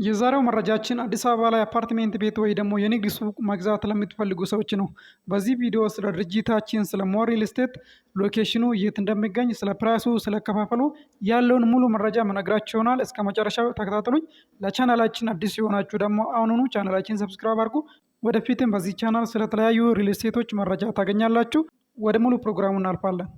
የዛሬው መረጃችን አዲስ አበባ ላይ አፓርትሜንት ቤት ወይ ደግሞ የንግድ ሱቅ መግዛት ለምትፈልጉ ሰዎች ነው። በዚህ ቪዲዮ ስለ ድርጅታችን፣ ስለ ሞር ሪል ስቴት፣ ሎኬሽኑ የት እንደሚገኝ፣ ስለ ፕራይሱ፣ ስለ ከፋፈሉ ያለውን ሙሉ መረጃ መነግራችሁ ይሆናል። እስከ መጨረሻው ተከታተሉኝ። ለቻናላችን አዲስ የሆናችሁ ደግሞ አሁኑኑ ቻናላችን ሰብስክራይብ አድርጉ። ወደፊትም በዚህ ቻናል ስለተለያዩ ሪል ስቴቶች መረጃ ታገኛላችሁ። ወደ ሙሉ ፕሮግራሙ እናልፋለን።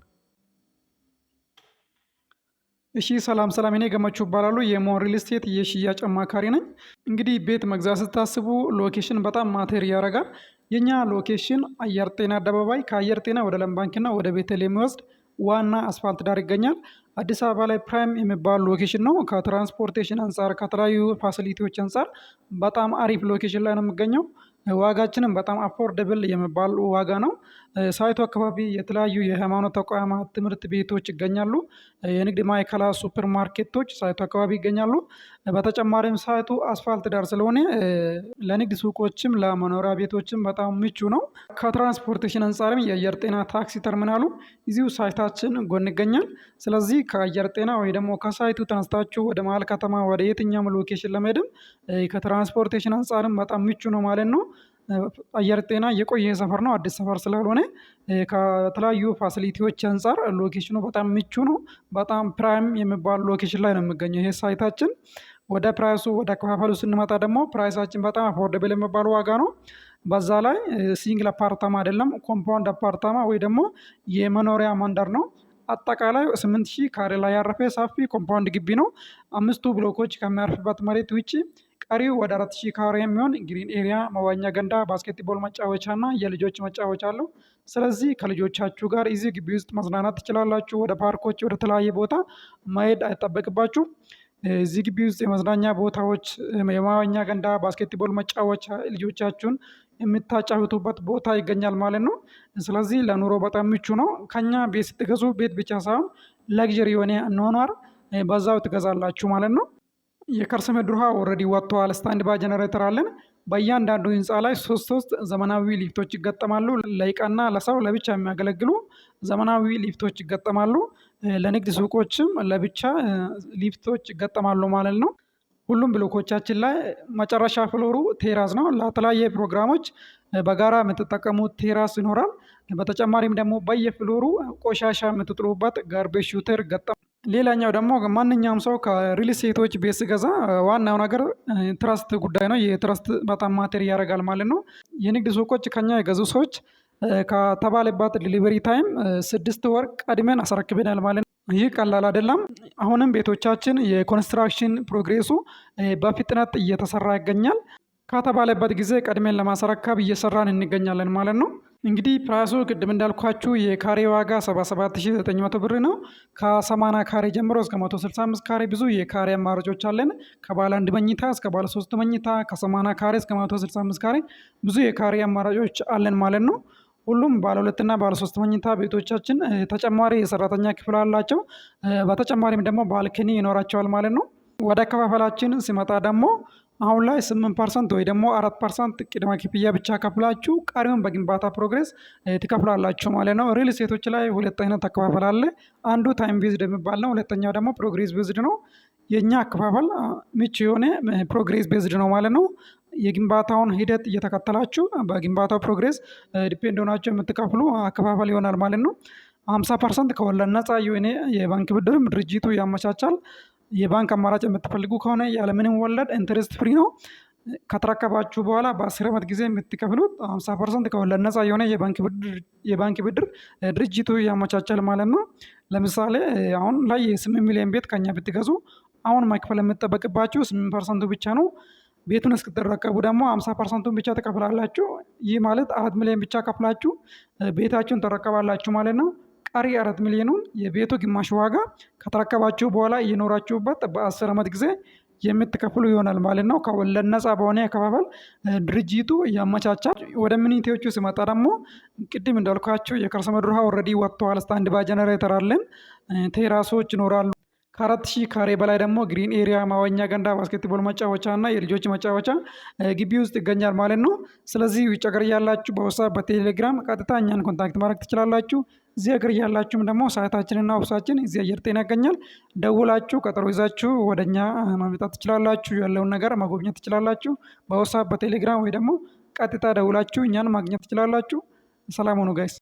እሺ ሰላም ሰላም፣ እኔ ገመቹ እባላለሁ። የሞን ሪል ስቴት የሽያጭ አማካሪ ነኝ። እንግዲህ ቤት መግዛት ስታስቡ ሎኬሽን በጣም ማተር ያደርጋል። የኛ ሎኬሽን አየር ጤና አደባባይ፣ ከአየር ጤና ወደ ለም ባንክና ወደ ቤተል የሚወስድ ዋና አስፋልት ዳር ይገኛል። አዲስ አበባ ላይ ፕራይም የሚባል ሎኬሽን ነው። ከትራንስፖርቴሽን አንጻር፣ ከተለያዩ ፋሲሊቲዎች አንጻር በጣም አሪፍ ሎኬሽን ላይ ነው የሚገኘው። ዋጋችንም በጣም አፎርደብል የሚባል ዋጋ ነው። ሳይቱ አካባቢ የተለያዩ የሃይማኖት ተቋማት፣ ትምህርት ቤቶች ይገኛሉ። የንግድ ማዕከላት፣ ሱፐር ማርኬቶች ሳይቱ አካባቢ ይገኛሉ። በተጨማሪም ሳይቱ አስፋልት ዳር ስለሆነ ለንግድ ሱቆችም ለመኖሪያ ቤቶችም በጣም ምቹ ነው። ከትራንስፖርቴሽን አንጻርም የአየር ጤና ታክሲ ተርሚናሉ እዚሁ ሳይታችን ጎን ይገኛል። ስለዚህ ከአየር ጤና ወይ ደግሞ ከሳይቱ ተነስታችሁ ወደ መሀል ከተማ ወደ የትኛውም ሎኬሽን ለመሄድም ከትራንስፖርቴሽን አንጻርም በጣም ምቹ ነው ማለት ነው። አየር ጤና የቆየ ሰፈር ነው፣ አዲስ ሰፈር ስላልሆነ ከተለያዩ ፋሲሊቲዎች አንጻር ሎኬሽኑ በጣም ምቹ ነው። በጣም ፕራይም የሚባል ሎኬሽን ላይ ነው የሚገኘው ይሄ ሳይታችን። ወደ ፕራይሱ ወደ አከፋፈሉ ስንመጣ ደግሞ ፕራይሳችን በጣም አፎርደብል የሚባል ዋጋ ነው። በዛ ላይ ሲንግል አፓርታማ አይደለም፣ ኮምፓውንድ አፓርታማ ወይ ደግሞ የመኖሪያ መንደር ነው። አጠቃላይ 8000 ካሬ ላይ ያረፈ ሰፊ ኮምፓውንድ ግቢ ነው። 5ቱ ብሎኮች ከሚያርፍበት መሬት ውጭ ቀሪው ወደ 4000 ካሬ የሚሆን ግሪን ኤሪያ፣ መዋኛ ገንዳ፣ ባስኬትቦል መጫወቻ እና የልጆች መጫወቻ አለው። ስለዚህ ከልጆቻችሁ ጋር እዚህ ግቢ ውስጥ መዝናናት ትችላላችሁ። ወደ ፓርኮች፣ ወደ ተለያየ ቦታ መሄድ አይጠበቅባችሁ። እዚህ ግቢ ውስጥ የመዝናኛ ቦታዎች፣ የመዋኛ ገንዳ፣ ባስኬትቦል መጫወቻ፣ ልጆቻችሁን የምታጫውቱበት ቦታ ይገኛል ማለት ነው። ስለዚህ ለኑሮ በጣም ምቹ ነው። ከኛ ቤት ስትገዙ ቤት ብቻ ሳይሆን ለግዠሪ የሆነ አኗኗር በዛው ትገዛላችሁ ማለት ነው። የከርሰ ምድር ውሃ ኦልሬዲ ወጥተዋል። ስታንድ ባይ ጀነሬተር አለን። በእያንዳንዱ ህንፃ ላይ ሶስት ዘመናዊ ሊፍቶች ይገጠማሉ። ለእቃና ለሰው ለብቻ የሚያገለግሉ ዘመናዊ ሊፍቶች ይገጠማሉ። ለንግድ ሱቆችም ለብቻ ሊፍቶች ይገጠማሉ ማለት ነው። ሁሉም ብሎኮቻችን ላይ መጨረሻ ፍሎሩ ቴራስ ነው። ለተለያየ ፕሮግራሞች በጋራ የምትጠቀሙት ቴራስ ይኖራል። በተጨማሪም ደግሞ በየፍሎሩ ቆሻሻ የምትጥሉበት ጋርቤጅ ሹተር ገጠም። ሌላኛው ደግሞ ማንኛውም ሰው ከሪል ስቴቶች ቤት ሲገዛ ዋናው ነገር ትረስት ጉዳይ ነው። የትረስት በጣም ማተር ያደርጋል ማለት ነው። የንግድ ሱቆች ከኛ የገዙ ሰዎች ከተባለባት ዲሊቨሪ ታይም 6 ወር ቀድመን አስረክበናል ማለት ነው። ይህ ቀላል አይደለም። አሁንም ቤቶቻችን የኮንስትራክሽን ፕሮግሬሱ በፍጥነት እየተሰራ ይገኛል። ከተባለበት ጊዜ ቀድሜን ለማስረከብ እየሰራን እንገኛለን ማለት ነው። እንግዲህ ፕራይሱ ቅድም እንዳልኳችሁ የካሬ ዋጋ 77900 ብር ነው። ከ80 ካሬ ጀምሮ እስከ 165 ካሬ ብዙ የካሬ አማራጮች አለን። ከባለ 1 መኝታ እስከ ባለ 3 መኝታ፣ ከ80 ካሬ እስከ 165 ካሬ ብዙ የካሬ አማራጮች አለን ማለት ነው። ሁሉም ባለ 2 እና ባለ 3 መኝታ ቤቶቻችን ተጨማሪ የሰራተኛ ክፍል አላቸው። በተጨማሪም ደግሞ ባልከኒ ይኖራቸዋል ማለት ነው። ወደ አከፋፈላችን ሲመጣ ደግሞ አሁን ላይ 8% ወይ ደግሞ 4% ቅድመ ክፍያ ብቻ ከፍላችሁ ቀሪውን በግንባታ ፕሮግሬስ ትከፍላላችሁ ማለት ነው። ሪል ስቴቶች ላይ ሁለት አይነት አከፋፈል አለ። አንዱ ታይም ቤዝድ የሚባል ነው። ሁለተኛው ደግሞ ፕሮግሬስ ቤዝድ ነው። የእኛ አከፋፈል ምቹ የሆነ ፕሮግሬስ ቤዝድ ነው ማለት ነው። የግንባታውን ሂደት እየተከተላችሁ በግንባታው ፕሮግሬስ ዲፔንድ ሆናችሁ የምትከፍሉ አከፋፈል ይሆናል ማለት ነው። 50% ከወለድ ነፃ የሆነ የባንክ ብድርም ድርጅቱ ያመቻቻል። የባንክ አማራጭ የምትፈልጉ ከሆነ ያለምንም ወለድ ኢንትረስት ፍሪ ነው። ከተረከባችሁ በኋላ በ10 ዓመት ጊዜ የምትከፍሉት 50% ከወለድ ነፃ የሆነ የባንክ ብድር ድርጅቱ ያመቻቻል ማለት ነው። ለምሳሌ አሁን ላይ የ8 ሚሊዮን ቤት ከኛ ብትገዙ አሁን መክፈል የምትጠበቅባችሁ 8% ብቻ ነው። ቤቱን እስክትረከቡ ደግሞ 50%ን ብቻ ትከፍላላችሁ። ይህ ማለት 4 ሚሊዮን ብቻ ከፍላችሁ ቤታችሁን ተረከባላችሁ ማለት ነው። ቀሪ 4 ሚሊዮኑን የቤቱ ግማሽ ዋጋ ከተረከባችሁ በኋላ እየኖራችሁበት በ10 ዓመት ጊዜ የምትከፍሉ ይሆናል ማለት ነው። ከወለድ ነፃ በሆነ አከፋፈል ድርጅቱ ያመቻቻል። ወደ ሚኒቴዎቹ ሲመጣ ደግሞ ቅድም እንዳልኳችሁ የከርሰ ምድር ውሃ ኦልሬዲ ወጥተዋል። ስታንድ ባይ ጀነሬተር አለን። ቴራሶች ይኖራሉ። ከ4000 ካሬ በላይ ደግሞ ግሪን ኤሪያ፣ ማዋኛ ገንዳ፣ ባስኬትቦል መጫወቻ እና የልጆች መጫወቻ ግቢ ውስጥ ይገኛል ማለት ነው። ስለዚህ ውጭ ሀገር ያላችሁ በዋትስአፕ በቴሌግራም ቀጥታ እኛን ኮንታክት ማድረግ ትችላላችሁ። እዚህ ሀገር ያላችሁም ደግሞ ሳይታችንና ኦፊሳችን እዚህ አየር ጤና ይገኛል። ደውላችሁ ቀጠሮ ይዛችሁ ወደ እኛ ማምጣት ትችላላችሁ። ያለውን ነገር መጎብኘት ትችላላችሁ። በዋትስአፕ በቴሌግራም ወይ ደግሞ ቀጥታ ደውላችሁ እኛን ማግኘት ትችላላችሁ። ሰላም ሁኑ ጋይስ።